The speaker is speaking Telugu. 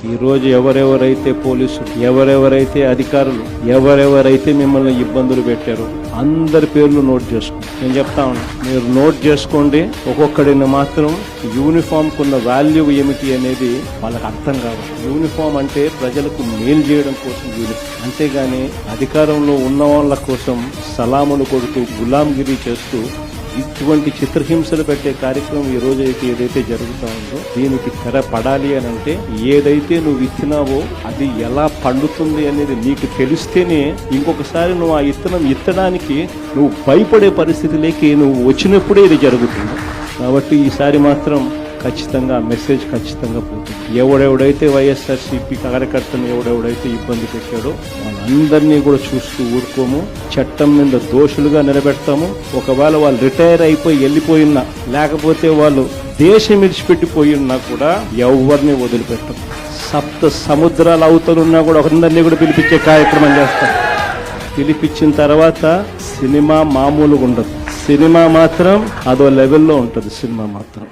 ఈ రోజు ఎవరెవరైతే పోలీసులు, ఎవరెవరైతే అధికారులు, ఎవరెవరైతే మిమ్మల్ని ఇబ్బందులు పెట్టారో అందరి పేర్లు నోట్ చేసుకోండి. నేను చెప్తా ఉన్నా, మీరు నోట్ చేసుకోండి. ఒక్కొక్కడిని మాత్రం యూనిఫామ్ కున్న వాల్యూ ఏమిటి అనేది వాళ్ళకి అర్థం కావాలి. యూనిఫామ్ అంటే ప్రజలకు మేలు చేయడం కోసం యూనిఫామ్, అంతేగాని అధికారంలో ఉన్న వాళ్ళ కోసం సలాములు కొడుతూ గులాంగిరి చేస్తూ ఇటువంటి చిత్రహింసలు పెట్టే కార్యక్రమం ఈ రోజు అయితే ఏదైతే జరుగుతా ఉందో దీనికి తెర పడాలి అని అంటే ఏదైతే నువ్వు ఇచ్చినావో అది ఎలా పండుతుంది అనేది నీకు తెలిస్తేనే ఇంకొకసారి నువ్వు ఆ ఇత్తనం ఇత్తడానికి నువ్వు భయపడే పరిస్థితిలోకి నువ్వు వచ్చినప్పుడే ఇది జరుగుతుంది. కాబట్టి ఈసారి మాత్రం ఖచ్చితంగా మెసేజ్ ఖచ్చితంగా పోతుంది. ఎవడెవడైతే వైఎస్ఆర్సీపీ కార్యకర్తను ఎవడెవడైతే ఇబ్బంది పెట్టాడో వాళ్ళందరినీ కూడా చూస్తూ ఊరుకోము. చట్టం మీద దోషులుగా నిలబెడతాము. ఒకవేళ వాళ్ళు రిటైర్ అయిపోయి వెళ్ళిపోయినా, లేకపోతే వాళ్ళు దేశం విడిచిపెట్టిపోయినా కూడా ఎవరిని వదిలిపెట్టం. సప్త సముద్రాల అవతలున్నా కూడా ఒకరిని కూడా పిలిపించే కార్యక్రమం చేస్తాం. పిలిపించిన తర్వాత సినిమా మామూలుగా ఉండదు. సినిమా మాత్రం అదో లెవెల్లో ఉంటుంది. సినిమా మాత్రం